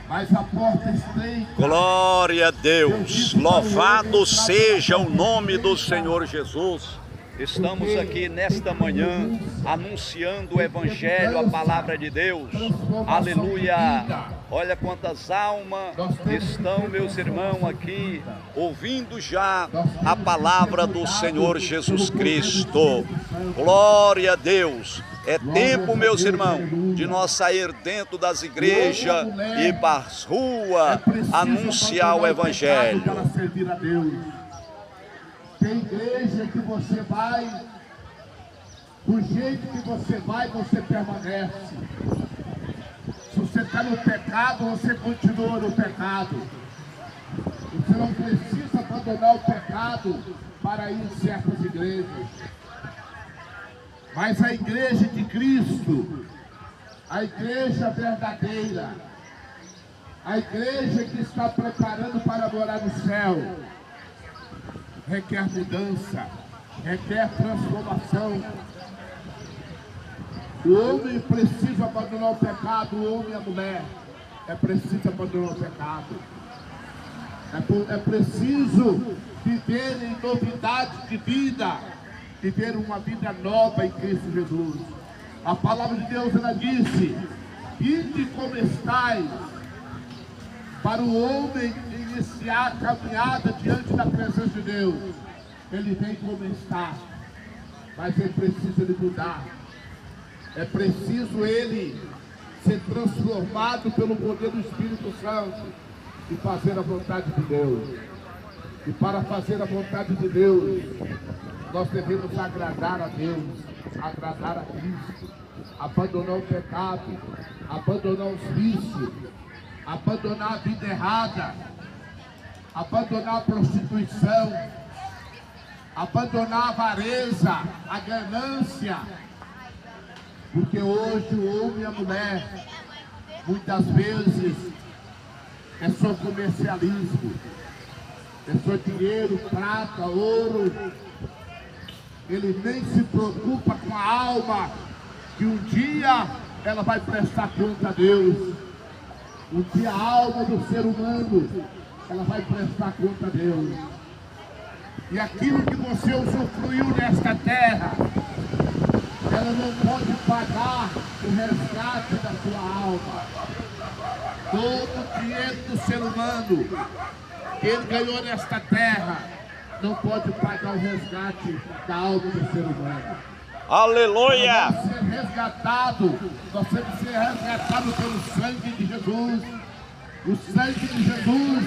mas a porta estreita. Glória a Deus, louvado seja o nome do Senhor Jesus. Estamos aqui nesta manhã anunciando o Evangelho, a palavra de Deus. Aleluia! Olha quantas almas estão, meus irmãos, aqui ouvindo já a palavra do Senhor Jesus Cristo. Glória a Deus! É tempo, meus irmãos, de nós sair dentro das igrejas e para as ruas anunciar o Evangelho. Tem igreja que você vai, do jeito que você vai, você permanece. Se você está no pecado, você continua no pecado. Você não precisa abandonar o pecado para ir em certas igrejas. Mas a igreja de Cristo, a igreja verdadeira, a igreja que está preparando para morar no céu, requer mudança, requer transformação. O homem precisa abandonar o pecado, o homem e a mulher preciso abandonar o pecado. É preciso viver em novidade de vida, viver uma vida nova em Cristo Jesus. A palavra de Deus, ela disse: vinde como estáis, para o homem iniciar a caminhada diante da presença de Deus. Ele vem como está, mas é preciso ele mudar. É preciso ele ser transformado pelo poder do Espírito Santo e fazer a vontade de Deus. E para fazer a vontade de Deus, nós devemos agradar a Deus, agradar a Cristo, abandonar o pecado, abandonar os vícios, abandonar a vida errada, abandonar a prostituição, abandonar a avareza, a ganância. Porque hoje o homem e a mulher, muitas vezes, é só comercialismo, é só dinheiro, prata, ouro. Ele nem se preocupa com a alma, que um dia ela vai prestar conta a Deus. Um dia a alma do ser humano, ela vai prestar conta a Deus. E aquilo que você usufruiu nesta terra, ela não pode pagar o resgate da sua alma. Todo o dinheiro do ser humano que ele ganhou nesta terra não pode pagar o resgate da alma do ser humano. Aleluia! Nós temos que ser resgatados pelo sangue de Jesus. O sangue de Jesus,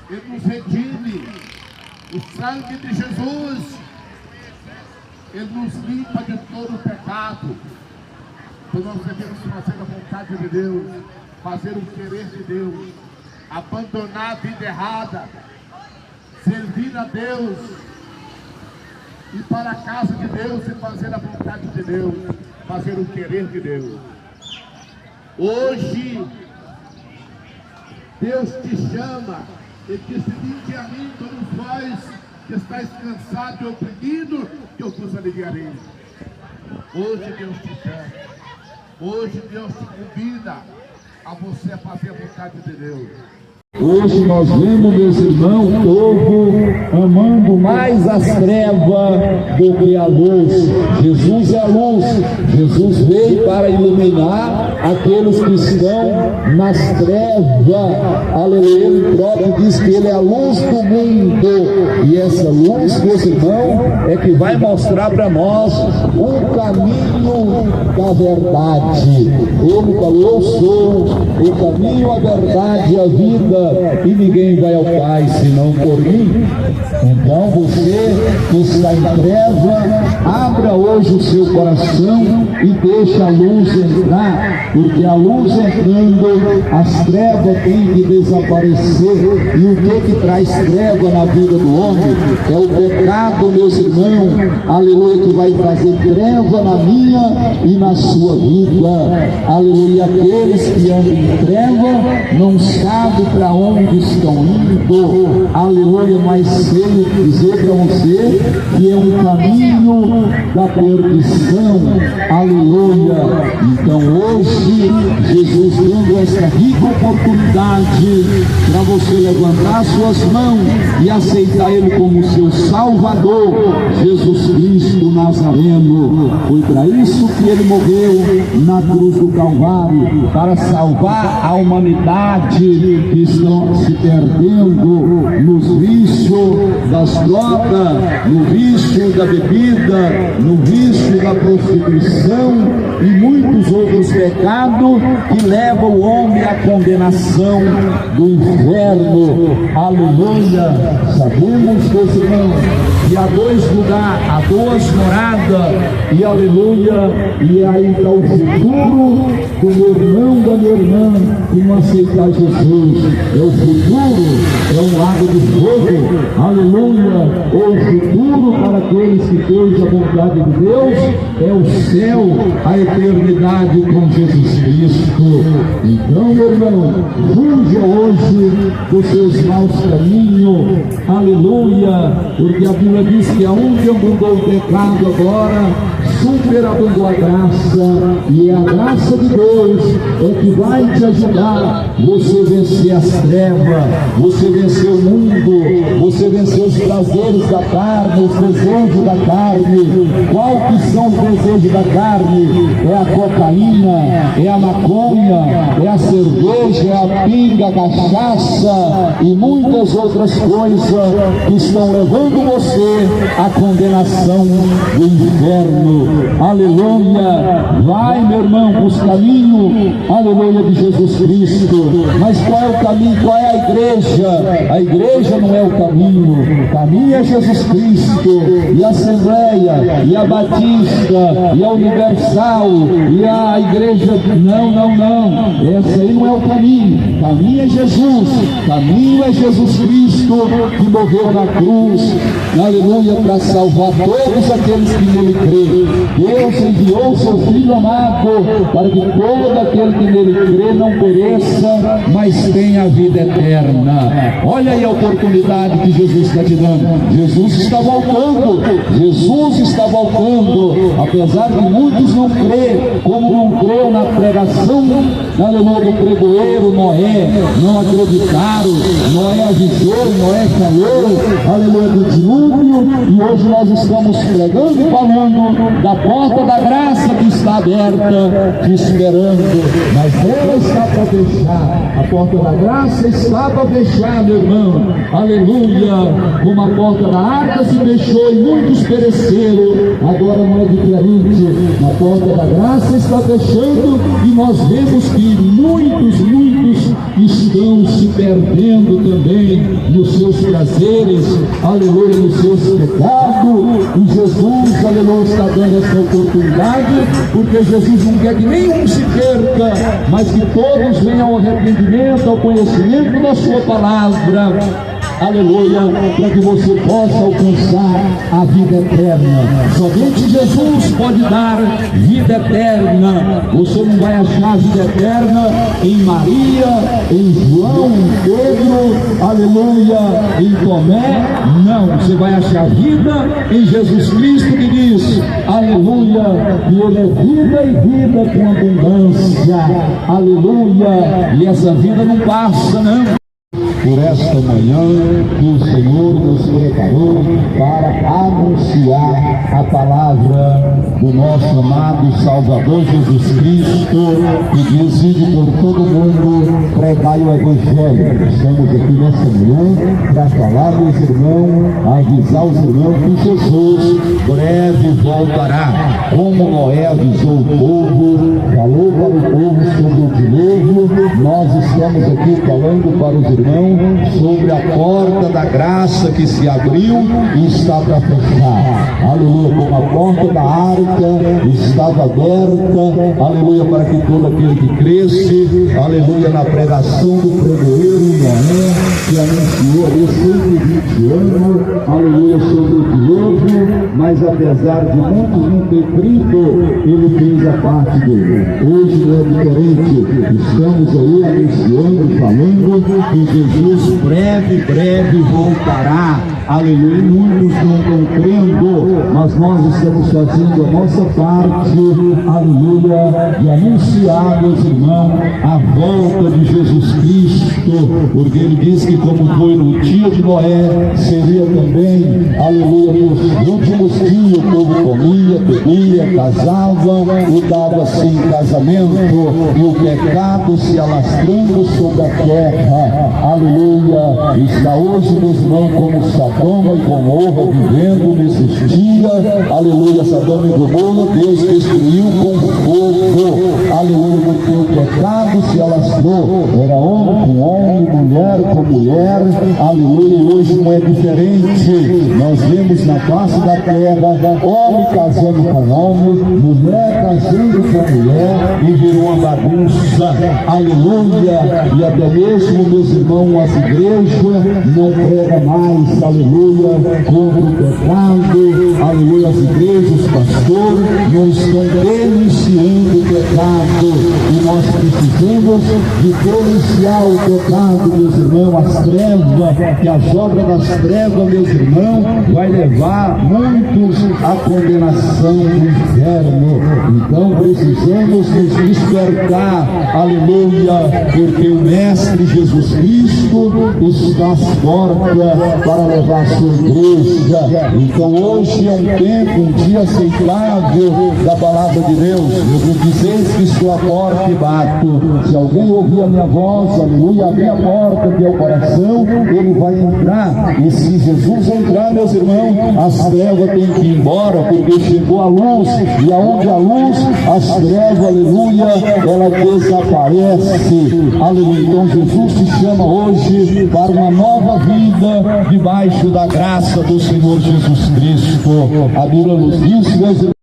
ele nos redime. O sangue de Jesus, ele nos limpa de todo o pecado. Então nós devemos fazer a vontade de Deus, fazer o querer de Deus, abandonar a vida errada, servir a Deus, ir para a casa de Deus e fazer a vontade de Deus, fazer o querer de Deus. Hoje, Deus te chama e diz: vinde a mim, todos vós que estáis cansados e oprimidos, que eu vos aliviarei. Hoje Deus te chama, hoje Deus te convida a você fazer a vontade de Deus. Hoje nós vemos, meus irmãos, o povo amando mais as trevas do que a luz. Jesus é a luz. Jesus veio para iluminar aqueles que estão nas trevas. Aleluia. Ele próprio diz que ele é a luz do mundo. E essa luz, meus irmãos, é que vai mostrar para nós o caminho da verdade. Ele falou: eu sou o caminho, a verdade e a vida, e ninguém vai ao Pai senão por mim. Então você que está em treva, abra hoje o seu coração e deixa a luz entrar, porque a luz entrando, as trevas têm que desaparecer. E o que traz treva na vida do homem é o pecado, meus irmãos, aleluia, que vai fazer treva na minha e na sua vida. Aleluia. Aqueles que andam em treva não sabem para para onde estão indo, aleluia, mas sei dizer para você que é um caminho da perdição, aleluia. Então hoje, Jesus dando esta rica oportunidade para você levantar suas mãos e aceitar Ele como seu Salvador, Jesus Cristo Nazareno. Foi para isso que Ele morreu na cruz do Calvário, para salvar a humanidade que estão se perdendo nos vícios das drogas, no vício da bebida, no vício da prostituição e muitos outros pecados que levam o homem à condenação do inferno. Aleluia! Sabemos, meus irmãos, que há dois lugares, há duas moradas, e aleluia, e aí está o futuro do meu irmão, da minha irmã, que não aceitar Jesus. É o futuro, é um lago de fogo, aleluia. O futuro para aqueles que fez a vontade de Deus é o céu, a eternidade com Jesus Cristo. Então, meu irmão, fuja hoje dos seus maus caminhos, aleluia, porque a Bíblia diz que aonde abundou o pecado agora, superabundou a graça, e é a graça de Deus é que vai te ajudar você vencer as trevas, você vencer o mundo, você vencer os prazeres da carne, os desejos da carne. Qual que são os desejos da carne? É a cocaína, é a maconha, é a cerveja, é a pinga, a cachaça e muitas outras coisas que estão levando você à condenação do inferno. Aleluia! Vai, meu irmão, para os caminhos, aleluia, de Jesus Cristo. Mas qual é o caminho? Qual é a igreja? A igreja não é o caminho. O caminho é Jesus Cristo, e a Assembleia, e a Batista, e a Universal, e a igreja. Não. Essa aí não é o caminho. O caminho é Jesus. O caminho é Jesus Cristo, que morreu na cruz, aleluia, para salvar todos aqueles que nele creem. Deus enviou seu Filho amado para que todo aquele que nele crê não pereça, mas tenha a vida eterna. Olha aí a oportunidade que Jesus está te dando. Jesus está voltando. Jesus está voltando. Apesar de muitos não crerem, como não creu na pregação, aleluia, do pregoeiro Noé, não acreditaram. Noé avisou, Noé falou, aleluia, do dilúvio, e hoje nós estamos pregando e falando da porta da graça que está aberta, te esperando, mas ela está para fechar. A porta da graça está para fechar, meu irmão, aleluia. Como a porta da arca se fechou e muitos pereceram, agora não é diferente. A porta da graça está fechando e nós vemos que muitos estão se perdendo também nos seus prazeres, aleluia, nos seus pecados. E Jesus, aleluia, está dando essa oportunidade, porque Jesus não quer que nenhum se perca, mas que todos venham ao arrependimento, ao conhecimento da sua palavra, aleluia, para que você possa alcançar a vida eterna. Somente Jesus pode dar vida eterna. Você não vai achar a vida eterna em Maria, em João, em Pedro, aleluia, em Tomé. Não, você vai achar vida em Jesus Cristo, que diz, aleluia, que Ele é vida e vida com abundância, aleluia. E essa vida não passa, não. Por esta manhã que o Senhor nos preparou para anunciar a palavra do nosso amado Salvador Jesus Cristo, que diz: ide por todo mundo, pregai o Evangelho. Estamos aqui nessa manhã para falar, meus irmãos, avisar os irmãos que Jesus breve voltará. Como Noé avisou o povo, falou para o povo sobre o dilúvio, nós estamos aqui falando para os irmãos sobre a porta da graça que se abriu e está para fechar. Aleluia, como a porta da arca estava aberta, aleluia, para que todo aquele que cresce, aleluia, na pregação do pregoeiro Noé, que anunciou ali 120 anos, aleluia, sobre o dilúvio, mas apesar de muitos não ter crido, ele fez a parte dele. Hoje não é diferente, estamos aí anunciando falando que Jesus breve voltará. Aleluia. Muitos não estão crendo, mas nós estamos fazendo a nossa parte, aleluia, de anunciar, meus irmãos, a volta de Jesus Cristo, porque ele diz que como foi no dia de Noé, seria também, aleluia, nos últimos dias o povo comia, bebia, casavam e dava-se em casamento, e o pecado se alastrando sobre a terra, aleluia. Está hoje, meus irmãos, como Sodoma e Gomorra vivendo nesses dias, aleluia. Sodoma e Gomorra Deus destruiu com fogo, aleluia, porque o pecado se alastrou, era homem com homem, mulher com mulher, aleluia. E hoje não é diferente, nós vemos na face da terra homem casando com homem, mulher casando com mulher, e virou uma bagunça, aleluia. E até mesmo, meus irmãos, as igrejas não pregam mais, aleluia, contra o pecado, aleluia. As igrejas, os pastores não estão denunciando o pecado, e nós precisamos de denunciar o pecado, meus irmãos, as trevas, que as obras das trevas, meus irmãos, vai levar muitos à condenação do inferno. Então precisamos nos despertar, aleluia, porque o Mestre Jesus Cristo está às portas para levar a sua igreja. Então hoje é um tempo, um dia aceitável da palavra de Deus. Eu vos dizeis que estou à porta e bato. Se alguém ouvir a minha voz, aleluia, abrir a porta que é o coração, ele vai entrar. E se Jesus entrar, meus irmãos, as trevas têm que ir embora, porque chegou a luz, e aonde a luz, as trevas, aleluia, ela desaparece, aleluia. Então Jesus te chama hoje para uma nova vida debaixo da graça do Senhor Jesus Cristo. A Bíblia nos diz, meus irmãos,